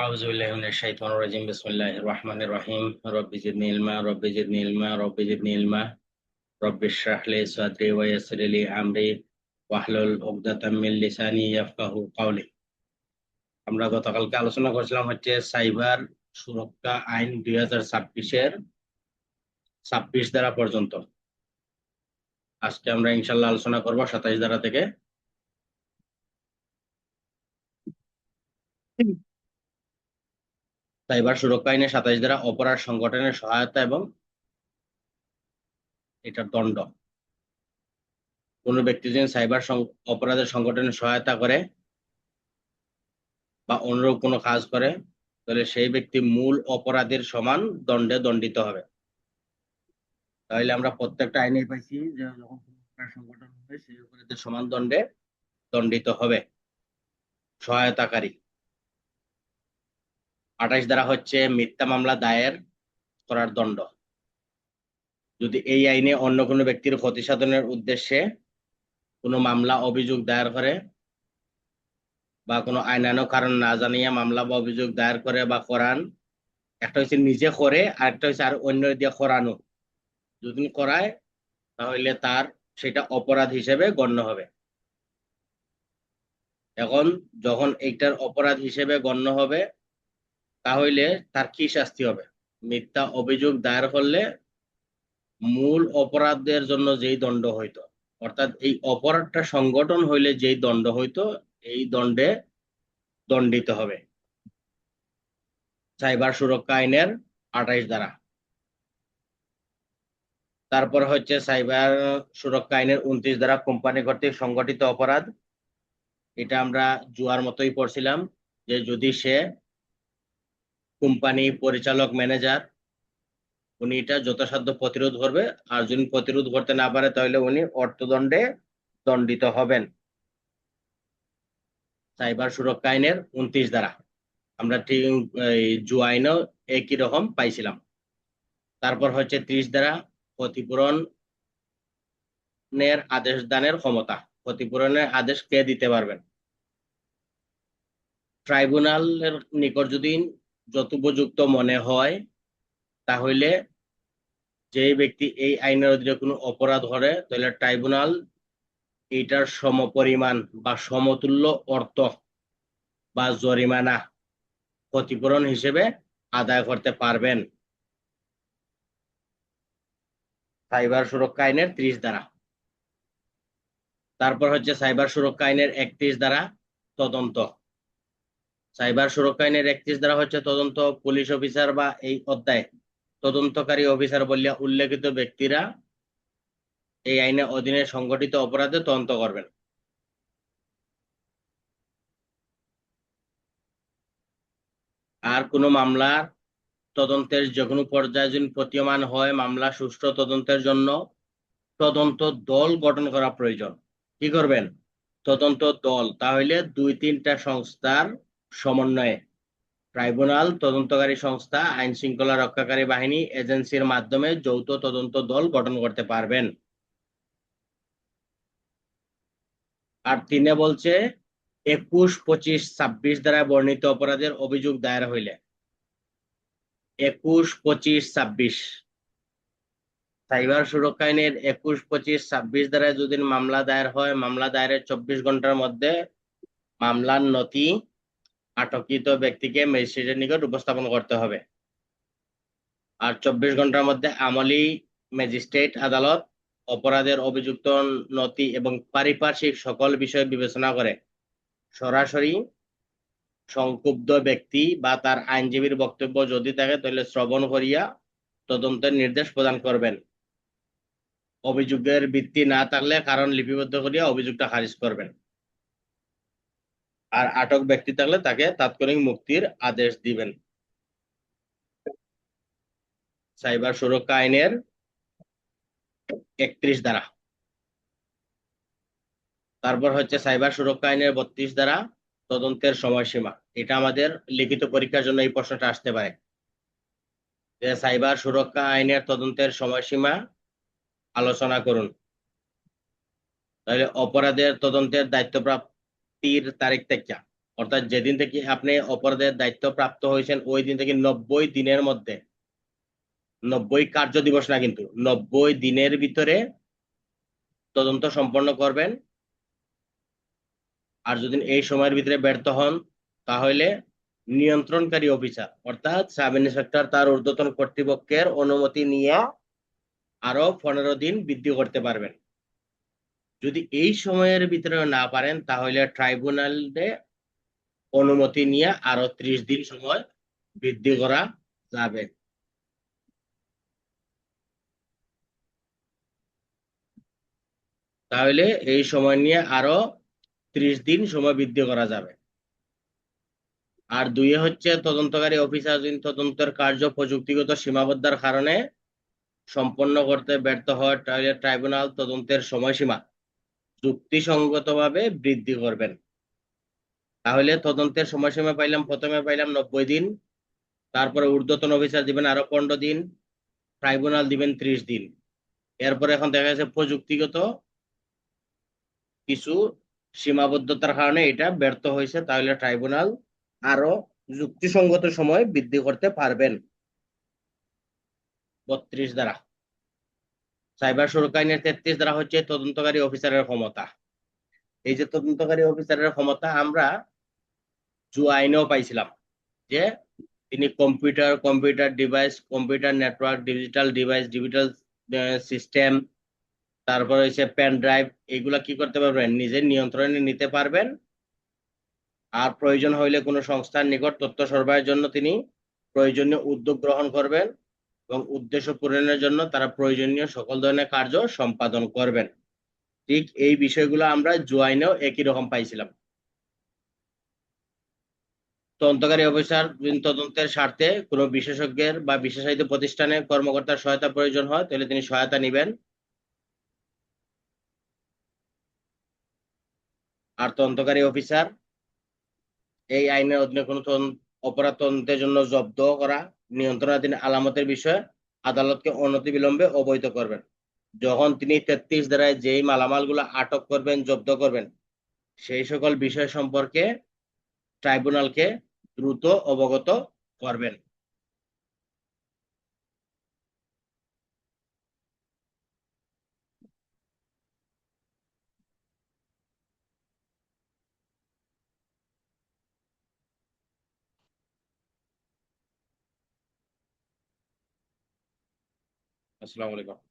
أعوذ بالله من الشيطان الرجيم بسم الله الرحمن الرحيم رب زدني علما رب زدني علما رب زدني علما رب اشرح لي صدري ويسر لي أمري واحلل عقدة من লিসানি ইয়াফকাহু قولي। আমরা গতকালকে আলোচনা করেছিলাম সাইবার সুরক্ষা আইন 2026-এর 26 ধারা পর্যন্ত। আজকে আমরা ইনশাআল্লাহ আলোচনা করব 27 ধারা থেকে। সাইবার সুরক্ষা আইনে 27 ধারা অপরাধ সংগঠনের সহায়তা এবং এটার দণ্ড। কোন ব্যক্তি যদি সাইবার অপরাধের সংগঠনে সহায়তা করে বা অনুরূপ কোনো কাজ করে তাহলে সেই ব্যক্তি মূল অপরাধের সমান দণ্ডে দণ্ডিত হবে। তাহলে আমরা প্রত্যেকটা আইনে পাইছি যে যখন কোনো সংগঠন হবে সেই অপরাধের সমান দণ্ডে দণ্ডিত হবে সহায়তাকারী। 28 ধারা মিথ্যা মামলা দায়ের করার দণ্ড। যদি এই আইনে অন্য কোনো ব্যক্তির ক্ষতি সাধনের উদ্দেশ্যে কোনো মামলা অভিযোগ দায়ের করে বা কোনো আইনানুগ কারণ না জানিয়ে মামলা বা অভিযোগ দায়ের করে বা করান, একটা নিজে করে আর একটা আর অন্য দিয়ে করানো, যদি করায় তাহলে তার সেটা অপরাধ হিসেবে গণ্য হবে। এখন যখন এইটার অপরাধ হিসেবে গণ্য হবে তাহলে তার কি শাস্তি হবে? মিথ্যা অভিযোগ দায়ের করলে মূল অপরাধের জন্য যেই দণ্ড হইতো, অর্থাৎ এই অপরাধটা সংগঠন হইলে যেই দণ্ড হইতো এই দণ্ডে দণ্ডিত হবে। সাইবার সুরক্ষা আইনের 28 ধারা। তারপর সাইবার সুরক্ষা আইনের 29 ধারা কোম্পানি কর্তৃক সংগঠিত অপরাধ। এটা আমরা জুয়ার মতোই পড়ছিলাম যে যদি সে কোম্পানি পরিচালক ম্যানেজার উনি এটা যথাসাধ্য প্রতিরোধ করবে, আর যদি প্রতিরোধ করতে না পারে তাহলে উনি অর্থদণ্ডে দণ্ডিত হবেন। সাইবার সুরক্ষা আইনের 29 ধারা আমরা ঠিক জুয়া আইনও একই রকম পাইছিলাম। তারপর 30 ধারা ক্ষতিপূরণের আদেশ দানের ক্ষমতা। ক্ষতিপূরণের আদেশ কে দিতে পারবেন? ট্রাইব্যুনালের নিকট যদি যথোপযুক্ত মনে হয় তাহলে যে ব্যক্তি এই আইনের অধীনে কোনো অপরাধ করে তাহলে ট্রাইব্যুনাল এইটার সমপরিমাণ বা সমতুল্য অর্থ বা জরিমানা ক্ষতিপূরণ হিসেবে আদায় করতে পারবেন। সাইবার সুরক্ষা আইনের 30 ধারা। তারপর সাইবার সুরক্ষা আইনের 31 ধারা তদন্ত। সাইবার সুরক্ষা আইনের 31 ধারা তদন্ত। পুলিশ অফিসার বা এই অধ্যায় তদন্তকারী অফিসার বলিয়া উল্লেখিত ব্যক্তিরা এই আইনের অধীনে সংগঠিত অপরাধে তদন্ত করবেন। আর কোনো মামলার তদন্তের যে কোনো পর্যায়ে যদি প্রতীয়মান হয় মামলা সুষ্ঠু তদন্তের জন্য তদন্ত দল গঠন করা প্রয়োজন। কি করবেন? তদন্ত দল, তাহলে 2-3টা সংস্থার সমন্বয়ে ট্রাইব্যুনাল, তদন্তকারী সংস্থা, আইন শৃঙ্খলা রক্ষাকারী বাহিনী, এজেন্সির মাধ্যমে যৌথ তদন্ত দল গঠন করতে পারবেন। আর 3 বলছে 21, 25, 26 দ্বারা বর্ণিত অপরাধের অভিযোগ দায়ের হইলে 21, 25, 26 সাইবার সুরক্ষা আইনের 21, 25, 26 দ্বারা যদি মামলা দায়ের হয় মামলা দায়েরের 24 ঘন্টার মধ্যে মামলার নথি আটককৃত ব্যক্তিকে ম্যাজিস্ট্রেটের নিকট উপস্থাপন করতে হবে। আর 24 ঘন্টার মধ্যে আমলি ম্যাজিস্ট্রেট আদালত অপরাধের অভিযুক্ত নথি এবং পারিপার্শ্বিক সকল বিষয় বিবেচনা করে সরাসরি সংক্ষুব্ধ ব্যক্তি বা তার আইনজীবীর বক্তব্য যদি থাকে তাহলে শ্রবণ করিয়া তদন্তের নির্দেশ প্রদান করবেন। অভিযোগের ভিত্তি না থাকলে কারণ লিপিবদ্ধ করিয়া অভিযোগটা খারিজ করবেন। আর আটক ব্যক্তি থাকলে তাকে তাৎক্ষণিক মুক্তির আদেশ দিবেন। সাইবার সুরক্ষা আইনের 31 ধারা। তারপর সাইবার সুরক্ষা আইনের 32 ধারা তদন্তের সময়সীমা। এটা আমাদের লিখিত পরীক্ষার জন্য এই প্রশ্নটা আসতে পারে যে সাইবার সুরক্ষা আইনের তদন্তের সময়সীমা আলোচনা করুন। তাহলে অপরাধের তদন্তের দায়িত্বপ্রাপ্তির তারিখ থেকে অর্থাৎ যেদিন থেকে আপনি অপরাধের দায়িত্ব প্রাপ্ত হয়েছেন ওই দিন থেকে 90 দিনের মধ্যে, 90 কার্য দিবস না, কিন্তু 90 দিনের ভিতরে তদন্ত সম্পন্ন করবেন। আর যদি এই সময়ের ভিতরে ব্যর্থ হন তাহলে নিয়ন্ত্রণকারী অফিসার অর্থাৎ সাব ইন্সপেক্টর তার ঊর্ধ্বতন কর্তৃপক্ষের অনুমতি নিয়ে আরো 15 দিন বৃদ্ধি করতে পারবেন। যদি এই সময়ের ভিতরে না পারেন তাহলে ট্রাইব্যুনালে অনুমতি নিয়ে আরো 30 দিন সময় বৃদ্ধি করা যাবে। তাহলে এই সময় নিয়ে আরো 30 দিন সময় বৃদ্ধি করা যাবে। আর দুইয়ে হচ্ছে তদন্তকারী অফিসার যদি তদন্তের কার্য প্রযুক্তিগত সীমাবদ্ধতার কারণে সম্পন্ন করতে ব্যর্থ হয় তাহলে ট্রাইব্যুনাল তদন্তের সময়সীমা যুক্তিসঙ্গতভাবে বৃদ্ধি করবেন। তাহলে তদন্তের সময়সীমা পাইলাম, প্রথমে পাইলাম 90 দিন, তারপরে ঊর্ধ্বতন অফিসার দিবেন আরো 15 দিন, ট্রাইব্যুনাল দিবেন 30 দিন। এরপরে এখন দেখা যাচ্ছে প্রযুক্তিগত কিছু সীমাবদ্ধতার কারণে এটা ব্যর্থ হয়েছে, তাহলে ট্রাইব্যুনাল আরো যুক্তিসঙ্গত সময় বৃদ্ধি করতে পারবেন। 32 ধারা। সাইবার সুরক্ষা আইনের 33 ধারা হচ্ছে তদন্তকারী অফিসারের ক্ষমতা। এই যে তদন্তকারী অফিসারের ক্ষমতা আমরা আইনেও পাইছিলাম যে তিনি computer device, computer network, digital device, digital system, তারপর হচ্ছে পেন ড্রাইভ, এগুলা কি করতে পারবেন, নিজের নিয়ন্ত্রণে নিতে পারবেন। আর প্রয়োজন হইলে কোনো সংস্থার নিকট তথ্য সরবরাহের জন্য তিনি প্রয়োজনীয় উদ্যোগ গ্রহণ করবেন এবং উদ্দেশ্য পূরণের জন্য তারা প্রয়োজনীয় সকল ধরনের কার্য সম্পাদন করবেন। ঠিক এই বিষয়গুলো আমরা আইনেও একই রকম পাইছিলাম। তদন্তকারী অফিসার তদন্তের স্বার্থে কোনো বিশেষজ্ঞের বা বিশেষায়িত প্রতিষ্ঠানে কর্মকর্তার সহায়তা প্রয়োজন হয় তাহলে তিনি সহায়তা নেবেন। আর তদন্তকারী অফিসার এই আইনের অধীনে কোনো অপরাধ তদন্তের জন্য জব্দ করা নিয়ন্ত্রণাধীন আলামতের বিষয়ে আদালতকে অনতিবিলম্বে অবহিত করবেন। যখন তিনি 33 ধারায় যেই মালামালগুলো আটক করবেন, জব্দ করবেন, সেই সকল বিষয় সম্পর্কে ট্রাইব্যুনালকে দ্রুত অবগত করবেন। আসসালামু আলাইকুম।